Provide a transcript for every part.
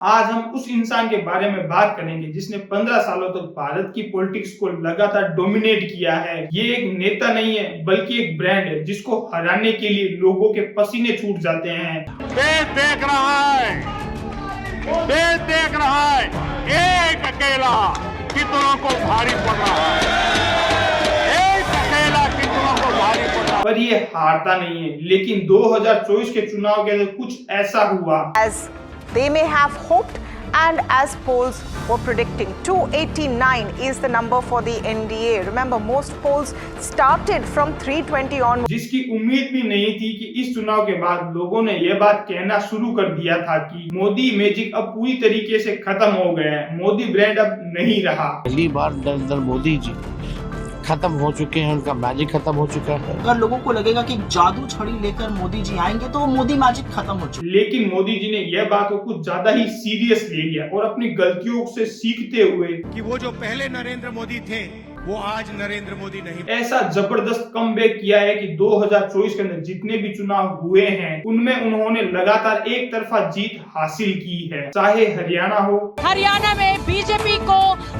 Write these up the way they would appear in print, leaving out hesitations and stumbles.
आज हम उस इंसान के बारे में बात करेंगे जिसने 15 सालों तक भारत की पॉलिटिक्स को लगातार डोमिनेट किया है। ये एक नेता नहीं है बल्कि एक ब्रांड है जिसको हराने के लिए लोगों के पसीने छूट जाते हैं। देश देख रहा है, देश देख रहा है, एक अकेला कितनों को भारी पड़ रहा है, एक अकेला कितनों को भारी पड़ रहा है। पर ये हारता नहीं है, लेकिन 2024 के चुनाव के अंदर कुछ ऐसा हुआ as they may have hoped and as polls were predicting. 289 is the number for the NDA. Remember, most polls started from 320 on. जिसकी उम्मीद भी नहीं थी कि इस चुनाव के बाद लोगों ने यह बात कहना शुरू कर दिया था कि मोदी मैजिक अब पूरी तरीके से खत्म हो गया है, मोदी ब्रांड अब नहीं रहा। पहली बार नरेंद्र मोदी जी खत्म हो चुके हैं, उनका मैजिक खत्म हो चुका है। अगर लोगों को लगेगा कि जादू छड़ी लेकर मोदी जी आएंगे तो वो मोदी मैजिक खत्म हो चुका है। लेकिन मोदी जी ने यह बात को कुछ ज्यादा ही सीरियस ले लिया और अपनी गलतियों से सीखते हुए कि वो जो पहले नरेंद्र मोदी थे वो आज नरेंद्र मोदी नहीं। ऐसा जबरदस्त कमबैक किया है कि 2024 के अंदर जितने भी चुनाव हुए हैं उनमें उन्होंने लगातार एक तरफा जीत हासिल की है। चाहे हरियाणा हो, हरियाणा में बीजेपी को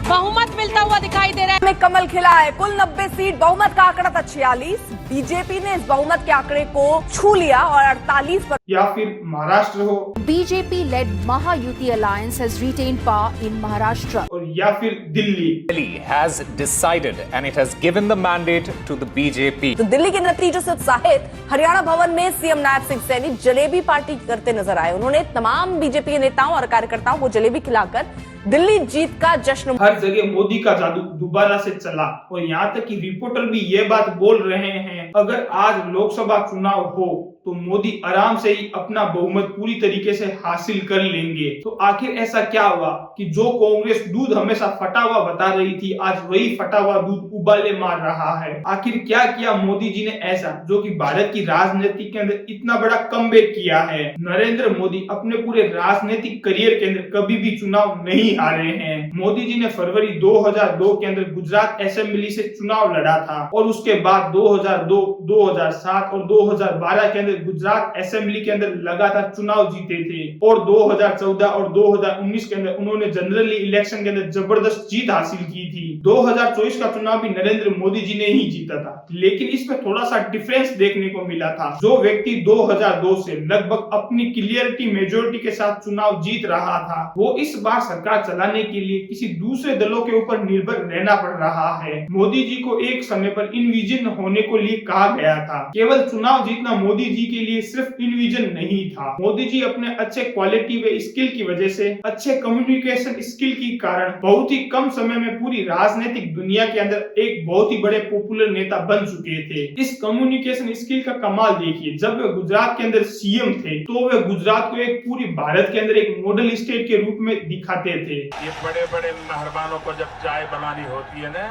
बहुमत मिलता हुआ दिखाई दे रहा है। में कमल खिला है, कुल 90 सीट, बहुमत का आंकड़ा था 46। बीजेपी ने इस बहुमत के आंकड़े को छू लिया और 48 पर। या फिर महाराष्ट्र हो, BJP-led Mahayuti alliance has retained power in Maharashtra. और या फिर Delhi. Delhi has decided and it has given the mandate to the BJP. तो दिल्ली के नतीजों से उत्साहित हरियाणा भवन में सीएम नायब सिंह सैनी जलेबी पार्टी करते नजर आए। उन्होंने तमाम बीजेपी के नेताओं और कार्यकर्ताओं को जलेबी खिलाकर दिल्ली जीत का जश्न। हर जगह मोदी का जादू दोबारा से चला और यहाँ तक कि रिपोर्टर भी ये बात बोल रहे हैं, अगर आज लोकसभा चुनाव हो तो मोदी आराम से ही अपना बहुमत पूरी तरीके से हासिल कर लेंगे। तो आखिर ऐसा क्या हुआ कि जो कांग्रेस दूध हमेशा फटा हुआ बता रही थी, आज वही फटा हुआ दूध उबाले मार रहा है। आखिर क्या किया मोदी जी ने ऐसा जो कि भारत की राजनीति के अंदर इतना बड़ा कमबैक किया है। नरेंद्र मोदी अपने पूरे राजनीतिक करियर के अंदर कभी भी चुनाव नहीं हारे हैं। मोदी जी ने फरवरी 2002 के अंदर गुजरात असेंबली से चुनाव लड़ा था और उसके बाद 2002, 2007 और 2012 के अंदर गुजरात असेंबली के अंदर लगातार चुनाव जीते थे और 2014 और 2019 के अंदर उन्होंने जनरली इलेक्शन के अंदर जबरदस्त जीत हासिल की थी। 2024 का चुनाव भी नरेंद्र मोदी जी ने ही जीता था, लेकिन इसमें थोड़ा सा डिफरेंस देखने को मिला था। जो व्यक्ति 2002 से लगभग अपनी क्लियरिटी मेजोरिटी के साथ चुनाव जीत रहा था, वो इस बार सरकार चलाने के लिए किसी दूसरे दलों के ऊपर निर्भर रहना पड़ रहा है। मोदी जी को एक समय पर इनविजन होने को लिए कहा गया था। केवल चुनाव जीतना मोदी जी के लिए सिर्फ इनविजन नहीं था। मोदी जी अपने अच्छे क्वालिटी व स्किल की वजह से, अच्छे कम्युनिकेशन स्किल के कारण बहुत ही कम समय में पूरी राजनीतिक दुनिया के अंदर एक बहुत ही बड़े पॉपुलर नेता बन चुके थे। इस कम्युनिकेशन स्किल का कमाल देखिए, जब वे गुजरात के अंदर सीएम थे तो वे गुजरात को एक पूरी भारत के अंदर एक मॉडल स्टेट के रूप में दिखाते थे। ये बड़े बड़े मेहरबानों को जब चाय बनानी होती है ना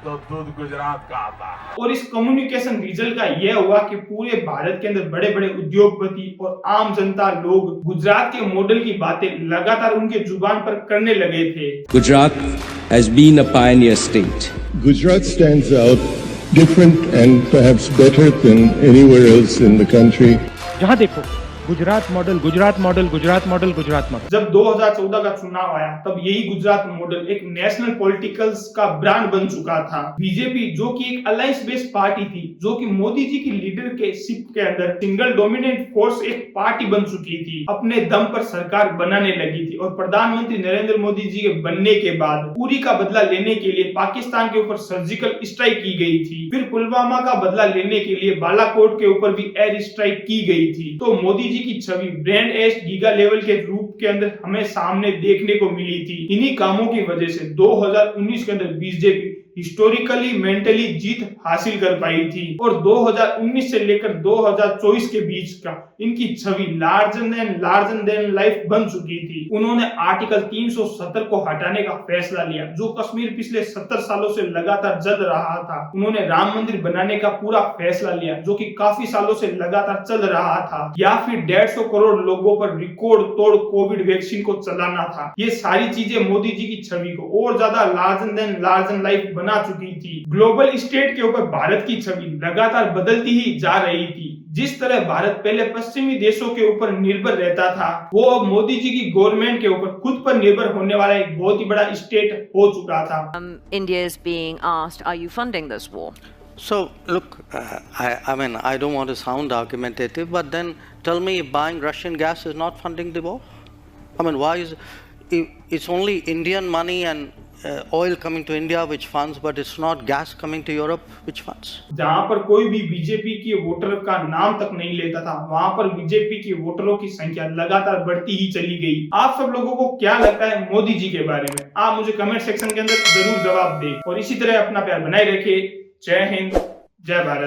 तो दूध गुजरात का आता है। और इस कम्युनिकेशन रिजल्ट का यह हुआ कि पूरे भारत के अंदर बड़े बड़े उद्योगपति और आम जनता लोग गुजरात के मॉडल की बातें लगातार उनके जुबान पर करने लगे थे। Gujarat has been a pioneer state. Gujarat stands out different and perhaps better than anywhere else in the country. जहाँ देखो Gujarat model, Gujarat model, Gujarat model, Gujarat model. जब 2014 का चुनाव आया तब यही गुजरात मॉडल एक नेशनल पॉलिटिकल्स का ब्रांड बन चुका था। बीजेपी जो कि एक अलायंस बेस्ड पार्टी थी, जो कि मोदी जी की लीडरशिप के अंदर सिंगल डोमिनेंट फोर्स एक पार्टी बन चुकी थी, अपने दम पर सरकार बनाने लगी थी और प्रधानमंत्री नरेंद्र मोदी जी के बनने के बाद उरी का बदला लेने के लिए पाकिस्तान के ऊपर सर्जिकल स्ट्राइक की गई थी। फिर पुलवामा का बदला लेने के लिए बालाकोट के ऊपर भी एयर स्ट्राइक की गई थी। तो मोदी की छवि ब्रांड एस गीगा लेवल के रूप के अंदर हमें सामने देखने को मिली थी। इन्हीं कामों की वजह से 2019 के अंदर बीजेपी हिस्टोरिकली मेंटली जीत हासिल कर पाई थी और 2019 से लेकर 2024 के बीच का इनकी छवि लार्जर देन लाइफ बन चुकी थी। उन्होंने आर्टिकल 370 को हटाने का फैसला लिया, जो कश्मीर पिछले 70 सालों से लगातार जल रहा था। उन्होंने राम मंदिर बनाने का पूरा फैसला लिया, जो कि काफी सालों से लगातार चल रहा था। या फिर 150 करोड़ लोगों पर रिकॉर्ड तोड़ कोविड वैक्सीन को चलाना था। ये सारी चीजें मोदी जी की छवि को और ज्यादा लार्जर लाइफ बना चुकी थी। ग्लोबल स्टेट के ऊपर भारत की छवि लगातार बदलती ही जा रही थी, जिस तरह भारत पहले पश्चिमी देशों के ऊपर निर्भर रहता था, वो अब मोदी जी की गवर्नमेंट के ऊपर खुद पर निर्भर होने वाला एक बहुत ही बड़ा स्टेट हो चुका था। India is being asked, are you funding this war? So, look, I mean, I don't want to sound argumentative, but then tell me if buying Russian gas is not funding the war? I mean, why is it's only Indian money and oil coming to India which funds, but it's not gas coming to Europe which funds? जहाँ पर कोई भी BJP के voter का नाम तक नहीं लेता था, वहाँ पर बीजेपी के वोटरों की संख्या लगातार बढ़ती ही चली गई। आप सब लोगों को क्या लगता है मोदी जी के बारे में? आप मुझे कमेंट सेक्शन के अंदर जरूर जवाब दें और इसी तरह अपना प्यार बनाए रखें। जय हिंद, जय भारत।